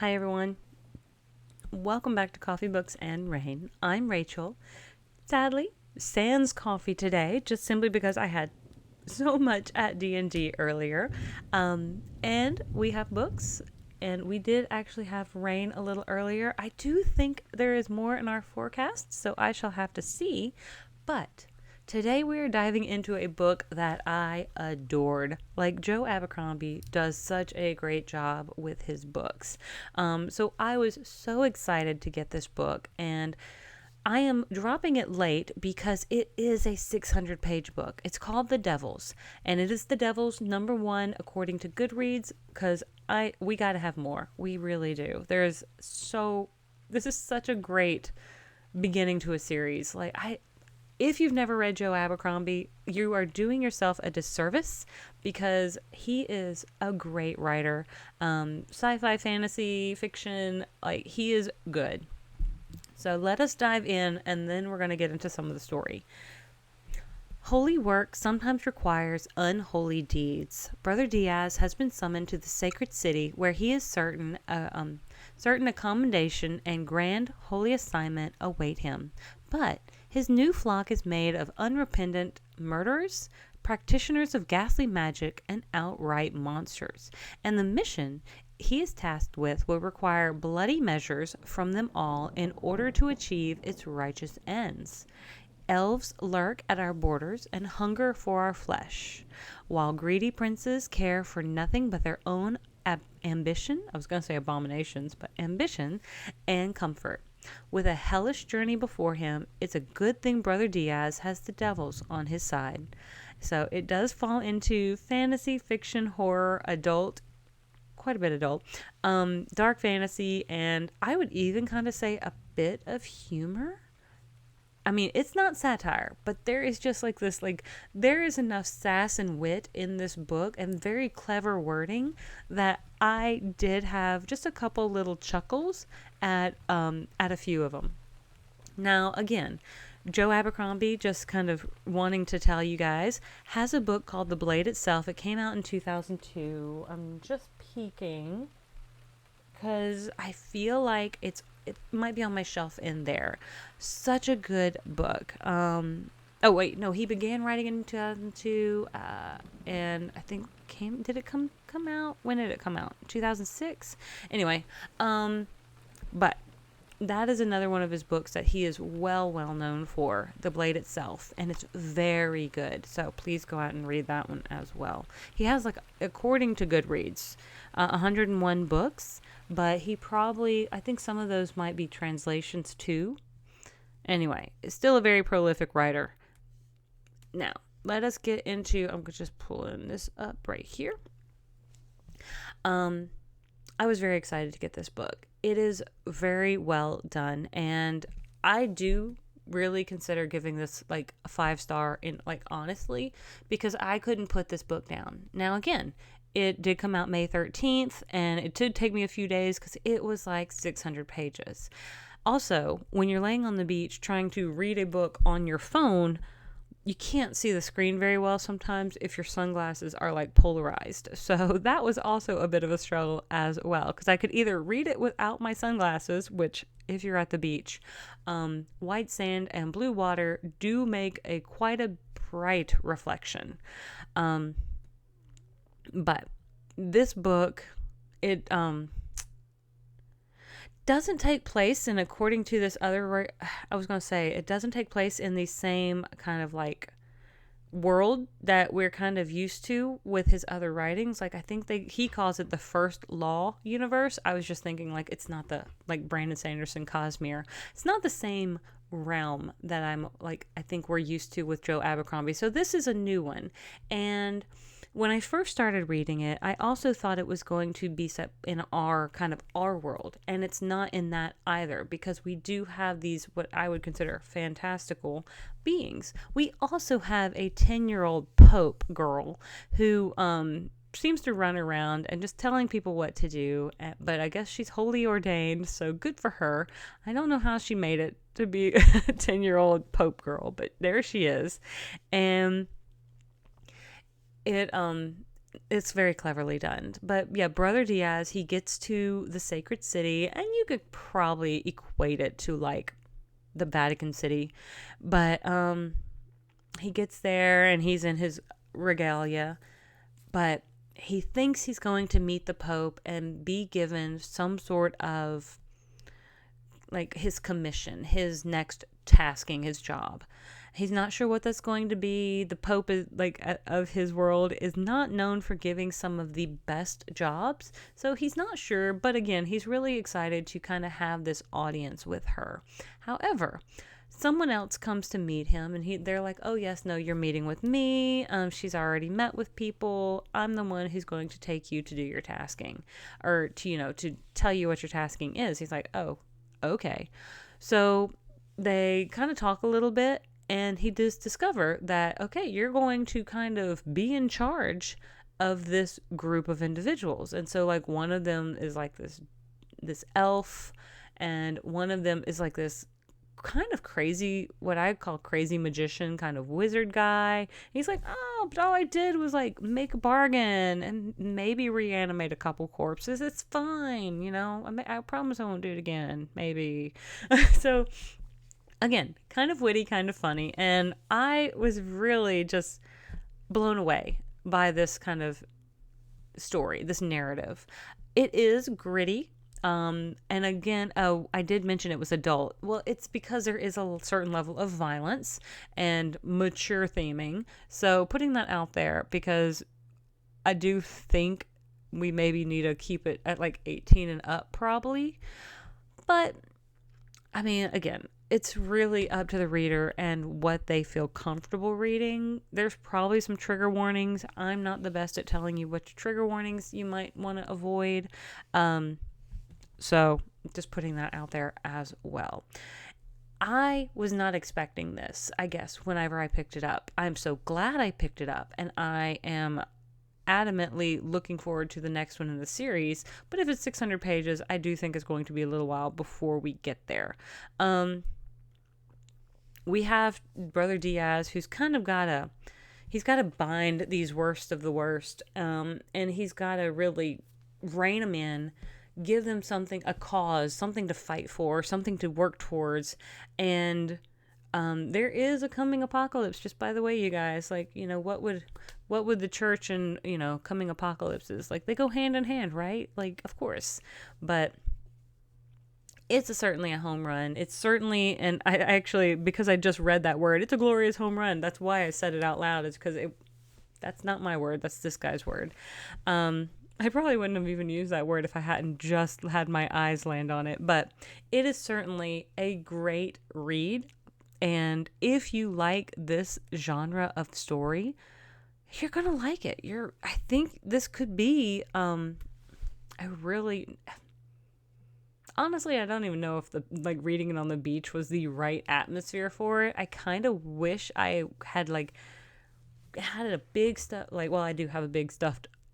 Hi, everyone. Welcome back to Coffee, Books, and Rain. I'm Rachel. Sadly, sans coffee today, just simply because I had so much at D&D earlier. And we have books, and we did actually have rain a little earlier. I do think there is more in our forecast, so I shall have to see. But today we are diving into a book that I adored. Like, Joe Abercrombie does such a great job with his books. So I was so excited to get this book, and I am dropping it late because it is a 600-page book. It's called The Devils, and it is The Devils #1 according to Goodreads, because we got to have more. We really do. This is such a great beginning to a series. If you've never read Joe Abercrombie, you are doing yourself a disservice because he is a great writer. Sci-fi, fantasy, fiction, he is good. So let us dive in, and then we're going to get into some of the story. Holy work sometimes requires unholy deeds. Brother Diaz has been summoned to the sacred city where he is certain a commendation and grand holy assignment await him. But his new flock is made of unrepentant murderers, practitioners of ghastly magic, and outright monsters. And the mission he is tasked with will require bloody measures from them all in order to achieve its righteous ends. Elves lurk at our borders and hunger for our flesh, while greedy princes care for nothing but their own ambition. I was going to say abominations, but ambition and comfort. With a hellish journey before him, it's a good thing Brother Diaz has the devils on his side. So it does fall into fantasy, fiction, horror, adult, quite a bit adult, dark fantasy, and I would even kind of say a bit of humor. I mean, it's not satire, but there is just there is enough sass and wit in this book and very clever wording that I did have just a couple little chuckles at a few of them. Now, again, Joe Abercrombie, just kind of wanting to tell you guys, has a book called The Blade Itself. It came out in 2002. I'm just peeking because I feel like it might be on my shelf in there. Such a good book. Oh wait, no, he began writing in 2002, and I think did it come out? When did it come out? 2006. Anyway, but that is another one of his books that he is well known for, The Blade Itself, and it's very good. So please go out and read that one as well. He has, according to Goodreads, 101 books, but I think some of those might be translations too. Anyway, it's still a very prolific writer. Now, let us get into, I'm just pulling this up right here. I was very excited to get this book. It is very well done, and I do really consider giving this a 5-star honestly, because I couldn't put this book down. Now, again, it did come out May 13th, and it did take me a few days because it was 600 pages. Also, when you're laying on the beach trying to read a book on your phone, you can't see the screen very well sometimes if your sunglasses are polarized. So that was also a bit of a struggle as well, because I could either read it without my sunglasses, which if you're at the beach, white sand and blue water do make quite a bright reflection. But this book, it doesn't take place in, according to this other, I was going to say, it doesn't take place in the same kind of world that we're kind of used to with his other writings. I think he calls it the First Law universe. I was just thinking it's not the Brandon Sanderson Cosmere. It's not the same realm that I think we're used to with Joe Abercrombie. So this is a new one. And when I first started reading it, I also thought it was going to be set in our world, and it's not in that either, because we do have these, what I would consider, fantastical beings. We also have a 10-year-old Pope girl who seems to run around and just telling people what to do, but I guess she's holy ordained, so good for her. I don't know how she made it to be a 10-year-old Pope girl, but there she is. And it it's very cleverly done. But yeah, Brother Diaz, he gets to the sacred city, and you could probably equate it to like the Vatican City. But he gets there and he's in his regalia, but he thinks he's going to meet the Pope and be given some sort of like his commission, his next tasking, his job. He's not sure what that's going to be. The Pope is like of his world is not known for giving some of the best jobs, so he's not sure. But again, he's really excited to kind of have this audience with her. However, someone else comes to meet him, and they're like, "Oh yes, no, you're meeting with me. She's already met with people. I'm the one who's going to take you to do your tasking, or to to tell you what your tasking is." He's like, "Oh, okay." So they kind of talk a little bit, and he does discover that, okay, you're going to kind of be in charge of this group of individuals. And so like one of them is like this elf, and one of them is like this kind of crazy, what I call crazy magician kind of wizard guy. He's like, "Oh, but all I did was like make a bargain and maybe reanimate a couple corpses. It's fine, I promise I won't do it again, maybe." So again, kind of witty, kind of funny, and I was really just blown away by this kind of story, this narrative. It is gritty. And again, oh, I did mention it was adult. Well, it's because there is a certain level of violence and mature theming. So putting that out there, because I do think we maybe need to keep it at like 18 and up probably. But I mean, again, it's really up to the reader and what they feel comfortable reading. There's probably some trigger warnings. I'm not the best at telling you which trigger warnings you might want to avoid. So just putting that out there as well. I was not expecting this, I guess, whenever I picked it up. I'm so glad I picked it up, and I am adamantly looking forward to the next one in the series. But if it's 600 pages, I do think it's going to be a little while before we get there. We have Brother Diaz, who's kind of he's got to bind these worst of the worst, and he's got to really rein them in, give them something, a cause, something to fight for, something to work towards. And there is a coming apocalypse, just by the way, you guys. Like, what would the church and, coming apocalypses, like, they go hand in hand, right? Like, of course. But it's certainly a home run. It's certainly, and I actually, because I just read that word, it's a glorious home run. That's why I said it out loud, is because that's not my word. That's this guy's word. I probably wouldn't have even used that word if I hadn't just had my eyes land on it. But it is certainly a great read. And if you like this genre of story, you're going to like it. I think this could be honestly, I don't even know if reading it on the beach was the right atmosphere for it. I kind of wish I had had a big I do have a big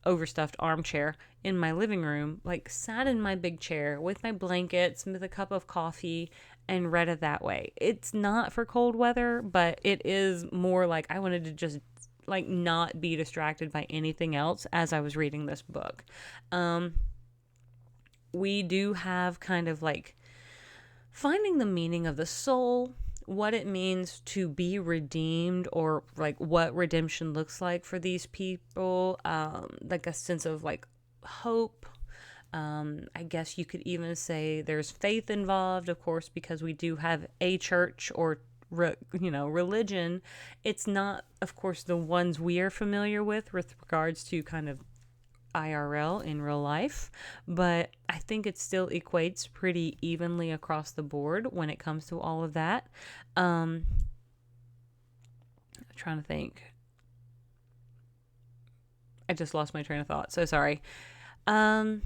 overstuffed armchair in my living room, sat in my big chair with my blankets, with a cup of coffee, and read it that way. It's not for cold weather, but it is more like I wanted to just not be distracted by anything else as I was reading this book. We do have kind of finding the meaning of the soul, what it means to be redeemed, or what redemption looks like for these people, a sense of hope. I guess you could even say there's faith involved, of course, because we do have a church or religion. It's not, of course, the ones we are familiar with regards to kind of IRL in real life, but I think it still equates pretty evenly across the board when it comes to all of that. I'm trying to think. I just lost my train of thought, so sorry. I'm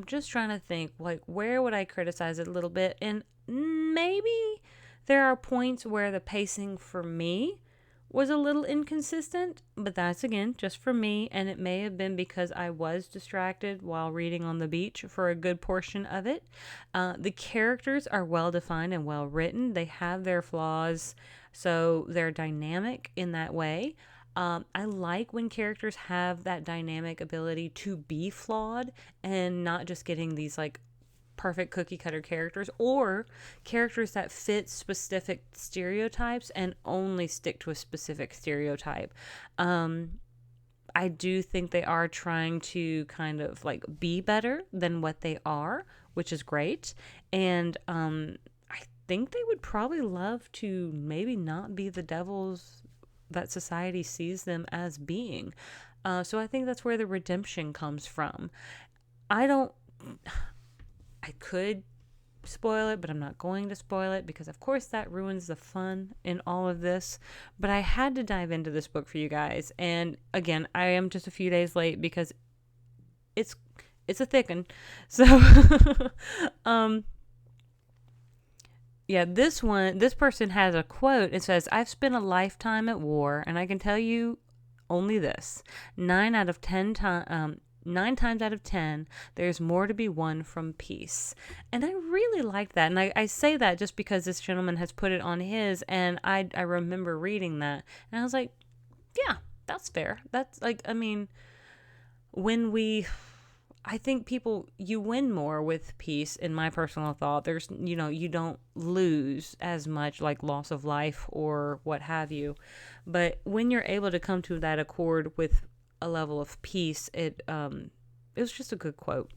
just trying to think, where would I criticize it a little bit? And maybe there are points where the pacing for me was a little inconsistent, but that's again just for me, and it may have been because I was distracted while reading on the beach for a good portion of it. The characters are well defined and well written. They have their flaws, so they're dynamic in that way. I like when characters have that dynamic ability to be flawed and not just getting these like perfect cookie cutter characters, or characters that fit specific stereotypes and only stick to a specific stereotype. I do think they are trying to kind of like be better than what they are, which is great. And I think they would probably love to maybe not be the devils that society sees them as being. So I think that's where the redemption comes from. I don't, I could spoil it, but I'm not going to spoil it because, of course, that ruins the fun in all of this. But I had to dive into this book for you guys, and again, I am just a few days late because it's a thick one. So, yeah, this person has a quote. It says, "I've spent a lifetime at war, and I can tell you only this: 9 times out of 10, there's more to be won from peace." And I really like that. And I say that just because this gentleman has put it on his, and I remember reading that. And I was like, yeah, that's fair. That's like, I mean, I think you win more with peace, in my personal thought. There's, you don't lose as much like loss of life or what have you. But when you're able to come to that accord with a level of peace, it was just a good quote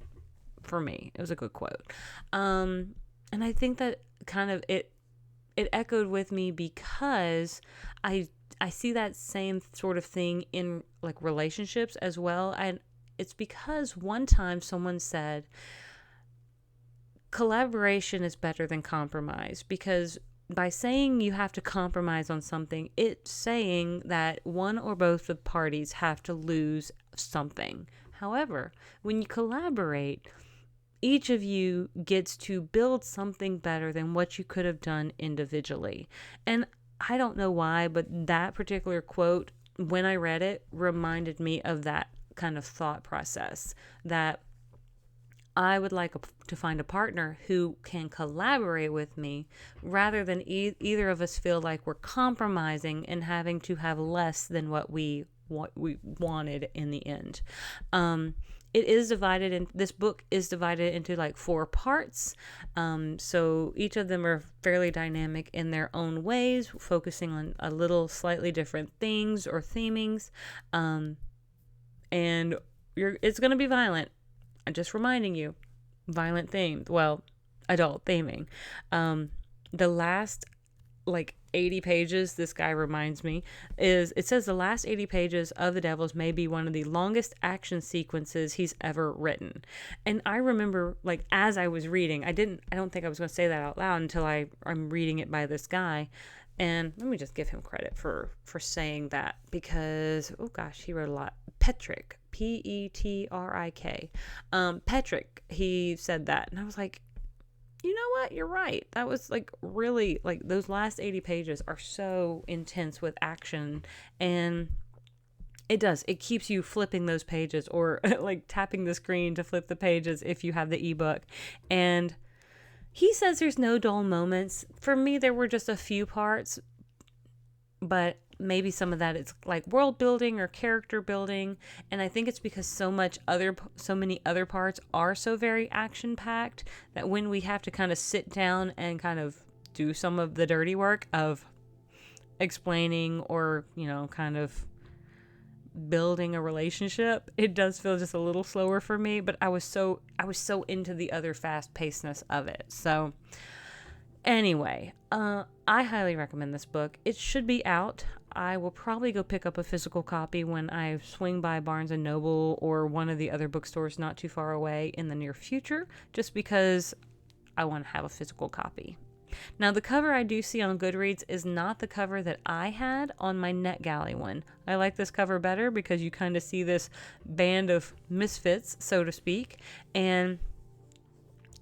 for me. It was a good quote. And I think that kind of it echoed with me because I see that same sort of thing in like relationships as well. And it's because one time someone said collaboration is better than compromise, because by saying you have to compromise on something, it's saying that one or both of parties have to lose something. However, when you collaborate, each of you gets to build something better than what you could have done individually. And I don't know why, but that particular quote, when I read it, reminded me of that kind of thought process, that I would like to find a partner who can collaborate with me rather than either of us feel like we're compromising and having to have less than what we wanted in the end. It is divided in this book is divided into like 4 parts. So each of them are fairly dynamic in their own ways, focusing on a little slightly different things or themings. And it's going to be violent. I'm just reminding you, violent themed. Well, adult theming. The last like 80 pages, this guy reminds me, it says the last 80 pages of The Devils may be one of the longest action sequences he's ever written. And I remember, like, as I was reading, I don't think I was going to say that out loud until I'm reading it by this guy. And let me just give him credit for saying that, because, oh gosh, he wrote a lot. Petrik, Petrik. Petrik, he said that. And I was like, you know what? You're right. That was like really, like, those last 80 pages are so intense with action. And it keeps you flipping those pages, or like tapping the screen to flip the pages if you have the ebook. And he says there's no dull moments. For me, there were just a few parts, but maybe some of that is like world building or character building. And I think it's because so many other parts are so very action packed that when we have to kind of sit down and kind of do some of the dirty work of explaining or, kind of building a relationship, it does feel just a little slower for me. But I was so into the other fast pacedness of it. So anyway, I highly recommend this book. It should be out. I will probably go pick up a physical copy when I swing by Barnes & Noble or one of the other bookstores not too far away in the near future, just because I want to have a physical copy. Now, the cover I do see on Goodreads is not the cover that I had on my NetGalley one. I like this cover better because you kind of see this band of misfits, so to speak. And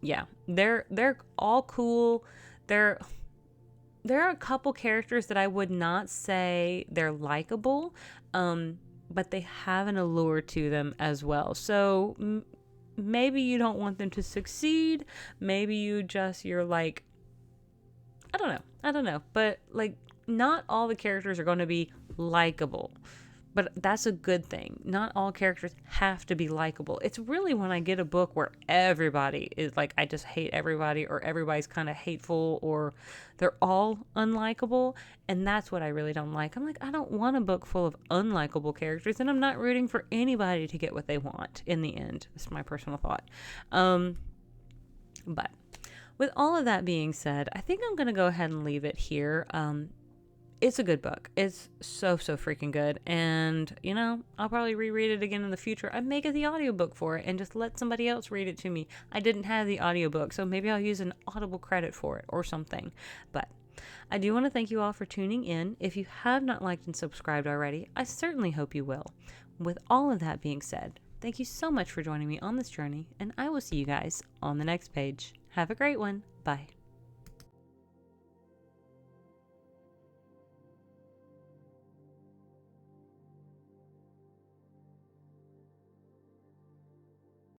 yeah, they're all cool. There are a couple characters that I would not say they're likable, but they have an allure to them as well. So maybe you don't want them to succeed. Maybe you're like, I don't know. But like, not all the characters are going to be likable. But that's a good thing. Not all characters have to be likable. It's really when I get a book where everybody is like, I just hate everybody, or everybody's kind of hateful, or they're all unlikable. And that's what I really don't like. I'm like, I don't want a book full of unlikable characters, and I'm not rooting for anybody to get what they want in the end. That's my personal thought. But with all of that being said, I think I'm going to go ahead and leave it here. It's a good book. It's so freaking good. And, I'll probably reread it again in the future. I make it the audiobook for it and just let somebody else read it to me. I didn't have the audiobook, so maybe I'll use an Audible credit for it or something. But I do want to thank you all for tuning in. If you have not liked and subscribed already, I certainly hope you will. With all of that being said, thank you so much for joining me on this journey, and I will see you guys on the next page. Have a great one. Bye.